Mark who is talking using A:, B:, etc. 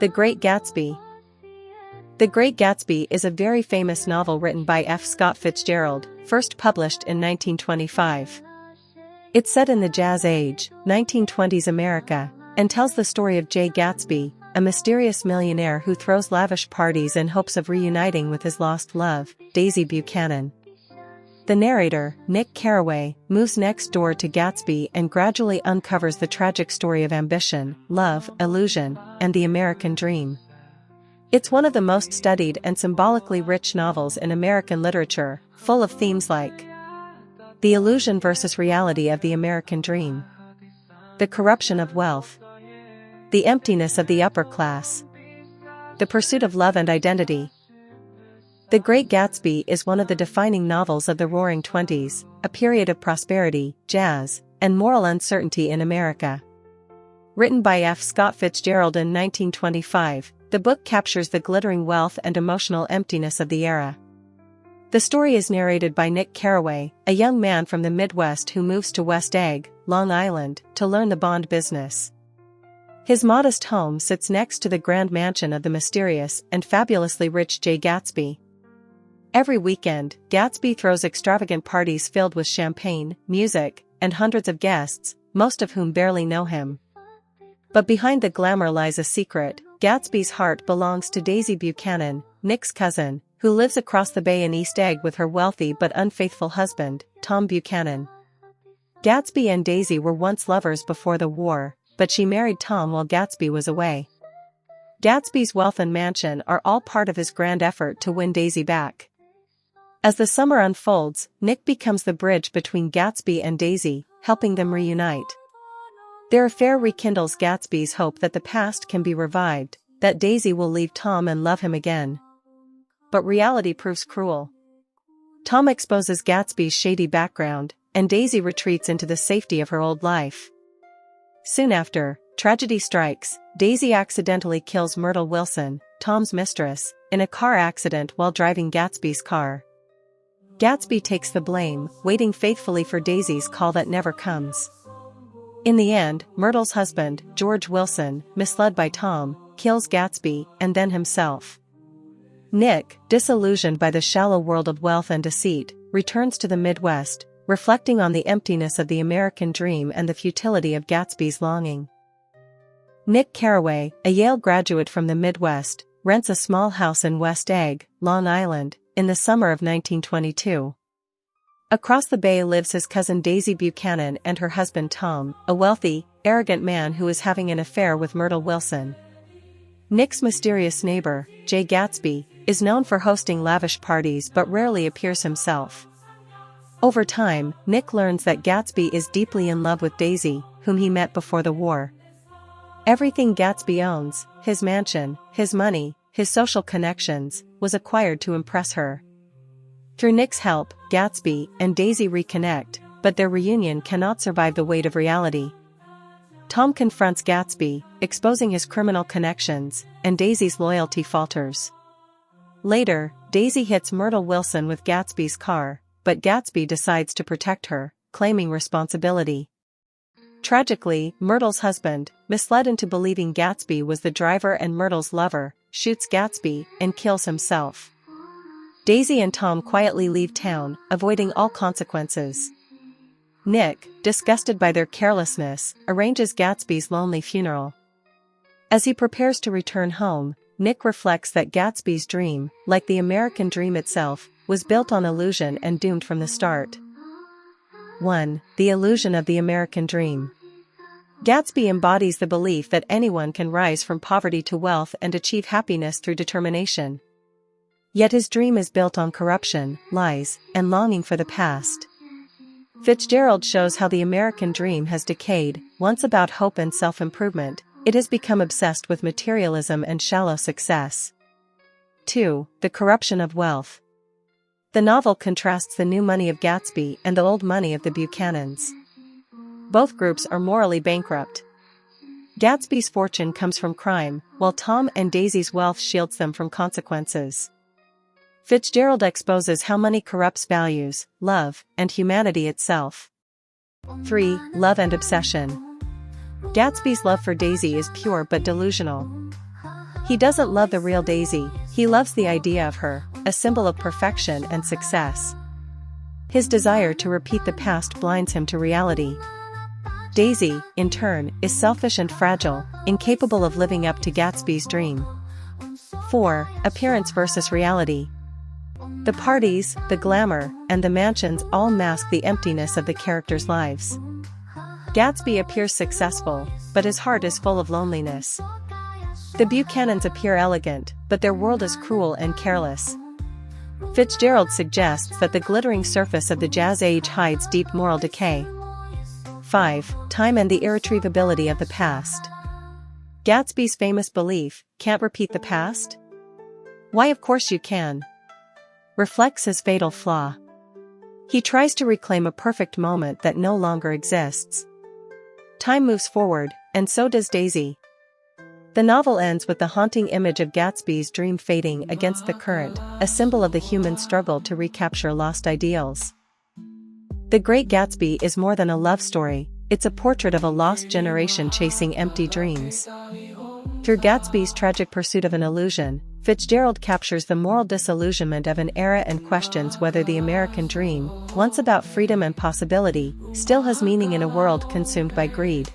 A: The Great Gatsby. The Great Gatsby is a very famous novel written by F. Scott Fitzgerald, first published in 1925. It's set in the Jazz Age, 1920s America, and tells the story of J. Gatsby, a mysterious millionaire who throws lavish parties in hopes of reuniting with his lost love, Daisy Buchanan. The narrator, Nick Carraway, moves next door to Gatsby and gradually uncovers the tragic story of ambition, love, illusion, and the American dream. It's one of the most studied and symbolically rich novels in American literature, full of themes like the illusion versus reality of the American dream, the corruption of wealth, the emptiness of the upper class, the pursuit of love and identity. The Great Gatsby is one of the defining novels of the Roaring Twenties, a period of prosperity, jazz, and moral uncertainty in America. Written by F. Scott Fitzgerald in 1925, the book captures the glittering wealth and emotional emptiness of the era. The story is narrated by Nick Carraway, a young man from the Midwest who moves to West Egg, Long Island, to learn the bond business. His modest home sits next to the grand mansion of the mysterious and fabulously rich J. Gatsby. Every weekend, Gatsby throws extravagant parties filled with champagne, music, and hundreds of guests, most of whom barely know him. But behind the glamour lies a secret. Gatsby's heart belongs to Daisy Buchanan, Nick's cousin, who lives across the bay in East Egg with her wealthy but unfaithful husband, Tom Buchanan. Gatsby and Daisy were once lovers before the war, but she married Tom while Gatsby was away. Gatsby's wealth and mansion are all part of his grand effort to win Daisy back. As the summer unfolds, Nick becomes the bridge between Gatsby and Daisy, helping them reunite. Their affair rekindles Gatsby's hope that the past can be revived, that Daisy will leave Tom and love him again. But reality proves cruel. Tom exposes Gatsby's shady background, and Daisy retreats into the safety of her old life. Soon after, tragedy strikes. Daisy accidentally kills Myrtle Wilson, Tom's mistress, in a car accident while driving Gatsby's car. Gatsby takes the blame, waiting faithfully for Daisy's call that never comes. In the end, Myrtle's husband, George Wilson, misled by Tom, kills Gatsby and then himself. Nick, disillusioned by the shallow world of wealth and deceit, returns to the Midwest, reflecting on the emptiness of the American dream and the futility of Gatsby's longing. Nick Carraway, a Yale graduate from the Midwest, rents a small house in West Egg, Long Island, in the summer of 1922. Across the bay lives his cousin Daisy Buchanan and her husband Tom, a wealthy, arrogant man who is having an affair with Myrtle Wilson. Nick's mysterious neighbor, J. Gatsby, is known for hosting lavish parties but rarely appears himself. Over time, Nick learns that Gatsby is deeply in love with Daisy, whom he met before the war. Everything Gatsby owns, his mansion, his money, his social connections, was acquired to impress her. Through Nick's help, Gatsby and Daisy reconnect, but their reunion cannot survive the weight of reality. Tom confronts Gatsby, exposing his criminal connections, and Daisy's loyalty falters. Later, Daisy hits Myrtle Wilson with Gatsby's car, but Gatsby decides to protect her, claiming responsibility. Tragically, Myrtle's husband, misled into believing Gatsby was the driver and Myrtle's lover, shoots Gatsby and kills himself. Daisy and Tom quietly leave town, avoiding all consequences. Nick, disgusted by their carelessness, arranges Gatsby's lonely funeral. As he prepares to return home, Nick reflects that Gatsby's dream, like the American dream itself, was built on illusion and doomed from the start. 1. The illusion of the American dream. Gatsby embodies the belief that anyone can rise from poverty to wealth and achieve happiness through determination. Yet his dream is built on corruption, lies, and longing for the past. Fitzgerald shows how the American dream has decayed. Once about hope and self-improvement, it has become obsessed with materialism and shallow success. 2. The corruption of wealth. The novel contrasts the new money of Gatsby and the old money of the Buchanans. Both groups are morally bankrupt. Gatsby's fortune comes from crime, while Tom and Daisy's wealth shields them from consequences. Fitzgerald exposes how money corrupts values, love, and humanity itself. 3. Love and obsession. Gatsby's love for Daisy is pure but delusional. He doesn't love the real Daisy, he loves the idea of her, a symbol of perfection and success. His desire to repeat the past blinds him to reality. Daisy, in turn, is selfish and fragile, incapable of living up to Gatsby's dream. 4. Appearance versus reality. The parties, the glamour, and the mansions all mask the emptiness of the characters' lives. Gatsby appears successful, but his heart is full of loneliness. The Buchanans appear elegant, but their world is cruel and careless. Fitzgerald suggests that the glittering surface of the Jazz Age hides deep moral decay. 5. Time and the irretrievability of the past. Gatsby's famous belief, "Can't repeat the past?" Why, of course you can. Reflects his fatal flaw. He tries to reclaim a perfect moment that no longer exists. Time moves forward, and so does Daisy. The novel ends with the haunting image of Gatsby's dream fading against the current, a symbol of the human struggle to recapture lost ideals. The Great Gatsby is more than a love story, it's a portrait of a lost generation chasing empty dreams. Through Gatsby's tragic pursuit of an illusion, Fitzgerald captures the moral disillusionment of an era and questions whether the American dream, once about freedom and possibility, still has meaning in a world consumed by greed.